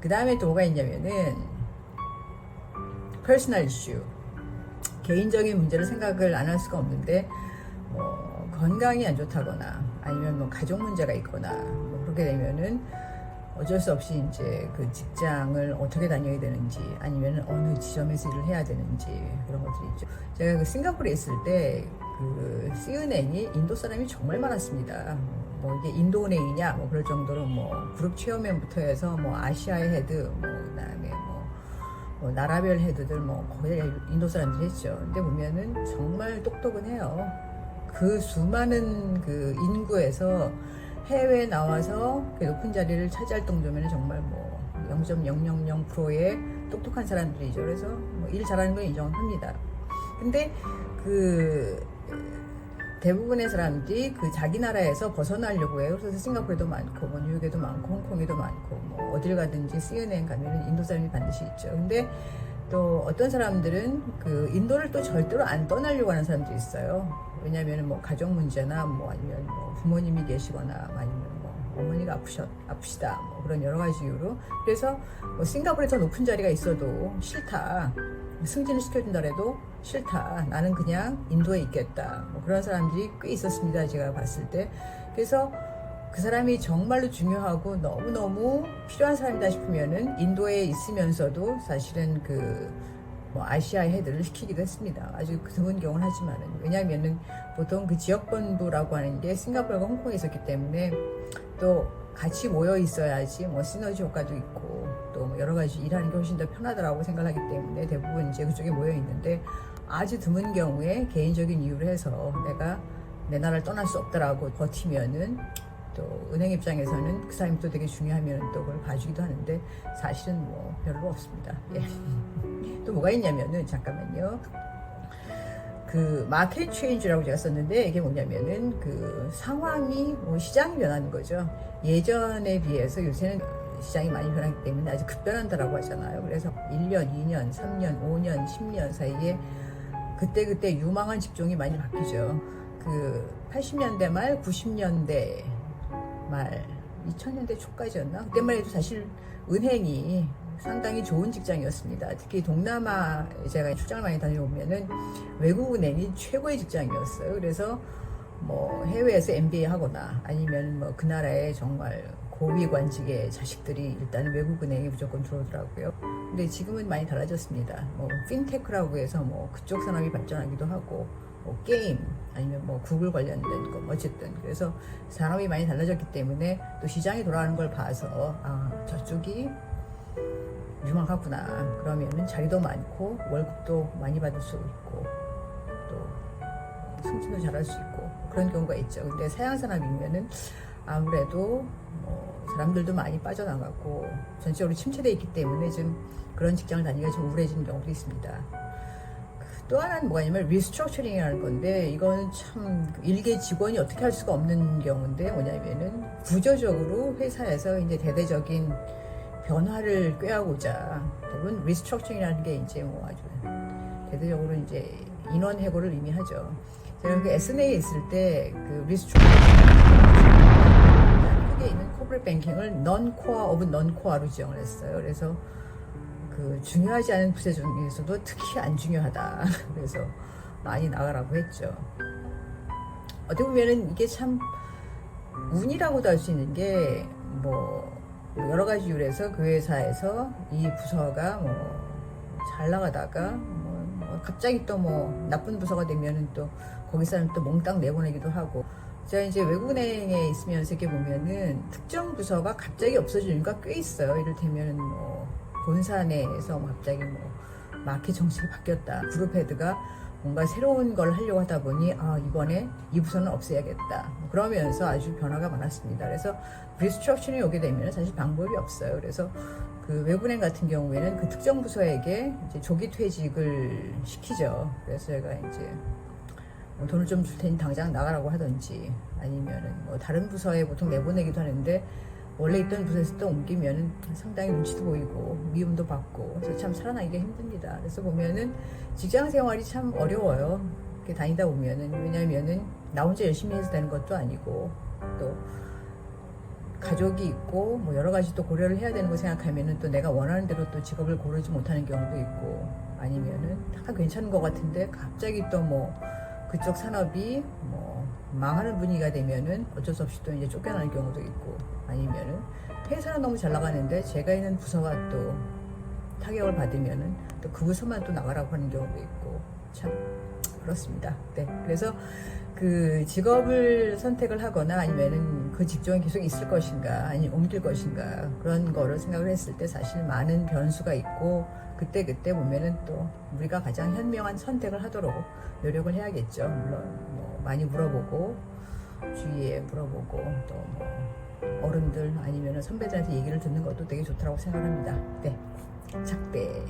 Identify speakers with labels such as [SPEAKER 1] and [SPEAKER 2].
[SPEAKER 1] 그 다음에 또 뭐가 있냐면은 퍼스널 이슈, 개인적인 문제를 생각을 안 할 수가 없는데 뭐 건강이 안 좋다거나 아니면 뭐 가족 문제가 있거나 뭐 그렇게 되면은 어쩔 수 없이 이제 그 직장을 어떻게 다녀야 되는지 아니면 어느 지점에서 일을 해야 되는지 그런 것들이 있죠. 제가 그 싱가포르에 있을 때 그 CNN이 인도 사람이 정말 많았습니다. 뭐 이게 인도은행이냐 뭐 그럴 정도로 뭐 그룹 체어맨부터 해서 뭐 아시아의 헤드 뭐 그다음에 뭐 나라별 헤드들 뭐 거의 인도 사람들이 했죠. 근데 보면은 정말 똑똑은 해요. 그 수많은 그 인구에서 해외에 나와서 그 높은 자리를 차지할 정도면 정말 뭐 0.000%의 똑똑한 사람들이죠. 그래서 뭐 일 잘하는 건 인정합니다. 근데 그 대부분의 사람들이 그 자기 나라에서 벗어나려고 해요. 그래서 싱가포르에도 많고, 뭐 뉴욕에도 많고, 홍콩에도 많고, 뭐 어딜 가든지 CNN 가면은 인도 사람이 반드시 있죠. 근데 또 어떤 사람들은 그 인도를 또 절대로 안 떠나려고 하는 사람들이 있어요. 왜냐하면 뭐 가족 문제나 뭐 아니면 뭐 부모님이 계시거나 아니면 뭐 어머니가 아프시다 뭐 그런 여러 가지 이유로. 그래서 뭐 싱가포르에 더 높은 자리가 있어도 싫다. 승진을 시켜준다 해도 싫다. 나는 그냥 인도에 있겠다. 뭐 그런 사람들이 꽤 있었습니다. 제가 봤을 때. 그래서 그 사람이 정말로 중요하고 너무너무 필요한 사람이다 싶으면은 인도에 있으면서도 사실은 그 뭐 아시아의 헤드를 시키기도 했습니다. 아주 드문 경우는 하지만은. 왜냐하면은 보통 그 지역본부라고 하는 게 싱가포르가 홍콩에 있었기 때문에 또 같이 모여 있어야지 뭐 시너지 효과도 있고 또 뭐 여러 가지 일하는 게 훨씬 더 편하더라고 생각하기 때문에 대부분 이제 그쪽에 모여 있는데 아주 드문 경우에 개인적인 이유로 해서 내가 내 나라를 떠날 수 없다라고 버티면은 또 은행 입장에서는 그 사람이 또 되게 중요하면 또 그걸 봐주기도 하는데 사실은 뭐 별로 없습니다. 예. 또 뭐가 있냐면은 잠깐만요. 그 마켓 체인지라고 제가 썼는데 이게 뭐냐면은 그 상황이 뭐 시장이 변하는 거죠. 예전에 비해서 요새는 시장이 많이 변하기 때문에 아주 급변한다라고 하잖아요. 그래서 1년, 2년, 3년, 5년, 10년 사이에 그때 유망한 직종이 많이 바뀌죠. 그 80년대 말, 90년대 말, 2000년대 초까지였나? 그때만 해도 사실 은행이 상당히 좋은 직장이었습니다. 특히 동남아 제가 출장을 많이 다녀오면은 외국은행이 최고의 직장이었어요. 그래서 뭐 해외에서 MBA 하거나 아니면 뭐 그 나라의 정말 고위관직의 자식들이 일단은 외국은행에 무조건 들어오더라고요. 근데 지금은 많이 달라졌습니다. 뭐 핀테크라고 해서 뭐 그쪽 산업이 발전하기도 하고 뭐 게임 아니면 뭐 구글 관련된 거 어쨌든 그래서 산업이 많이 달라졌기 때문에 또 시장이 돌아가는 걸 봐서 아 저쪽이 유망하구나 그러면은 자리도 많고 월급도 많이 받을 수 있고 또 승진도 잘할 수 있고 그런 경우가 있죠. 근데 서양 산업이면은 아무래도 뭐 사람들도 많이 빠져나가고 전체적으로 침체되어 있기 때문에 좀 그런 직장을 다니기가 좀 우울해지는 경우도 있습니다. 또 하나는 뭐가 있냐면 리스트럭처링이라는 건데 이건 참 일개 직원이 어떻게 할 수가 없는 경우인데 뭐냐면은 구조적으로 회사에서 이제 대대적인 변화를 꾀하고자 대부분 리스트럭처링이라는 게 이제 뭐 아주 대대적으로 이제 인원 해고를 의미하죠. 제가 그 SNA에 있을 때 그 리스트럭처링 한국에 있는 코퍼레이트 뱅킹을 non-core of non-core로 지정을 했어요. 그래서 그 중요하지 않은 부서 중에서도 특히 안 중요하다. 그래서 많이 나가라고 했죠. 어떻게 보면은 이게 참 운이라고도 할 수 있는 게 뭐 여러 가지 이유로 해서 그 회사에서 이 부서가 뭐 잘 나가다가 뭐 갑자기 또 뭐 나쁜 부서가 되면은 또 거기서는 또 몽땅 내보내기도 하고. 제가 이제 외국은행에 있으면서 이렇게 보면은 특정 부서가 갑자기 없어지는 게 꽤 있어요. 이를테면 뭐 본사 내에서 갑자기 뭐 마켓 정책이 바뀌었다. 그룹 헤드가 뭔가 새로운 걸 하려고 하다 보니 아 이번에 이 부서는 없애야겠다. 그러면서 아주 변화가 많았습니다. 그래서 리스트럭처링이 오게 되면 사실 방법이 없어요. 그래서 그 외국은행 같은 경우에는 그 특정 부서에게 이제 조기 퇴직을 시키죠. 그래서 제가 이제 뭐 돈을 좀 줄 테니 당장 나가라고 하든지 아니면은 뭐 다른 부서에 보통 내보내기도 하는데 원래 있던 부서에서 또 옮기면은 상당히 눈치도 보이고 미움도 받고 그래서 참 살아나기가 힘듭니다. 그래서 보면은 직장 생활이 참 어려워요. 이렇게 다니다 보면은 왜냐면은 나 혼자 열심히 해서 되는 것도 아니고 또 가족이 있고 뭐 여러 가지 또 고려를 해야 되는 거 생각하면은 또 내가 원하는 대로 또 직업을 고르지 못하는 경우도 있고, 아니면은 다 괜찮은 것 같은데 갑자기 또 뭐 그쪽 산업이 뭐 망하는 분위기가 되면은 어쩔 수 없이 또 이제 쫓겨나는 경우도 있고, 아니면은 회사는 너무 잘 나가는데 제가 있는 부서가 또 타격을 받으면은 또 그 부서만 또 나가라고 하는 경우도 있고, 참 그렇습니다. 네, 그래서 그 직업을 선택을 하거나 아니면은 그 직종에 계속 있을 것인가 아니면 옮길 것인가 그런 거를 생각을 했을 때 사실 많은 변수가 있고, 그때 보면은 또 우리가 가장 현명한 선택을 하도록 노력을 해야겠죠. 물론 뭐 많이 물어보고 주위에 물어보고 또 뭐 어른들 아니면은 선배들한테 얘기를 듣는 것도 되게 좋다고 생각합니다. 네, 작대.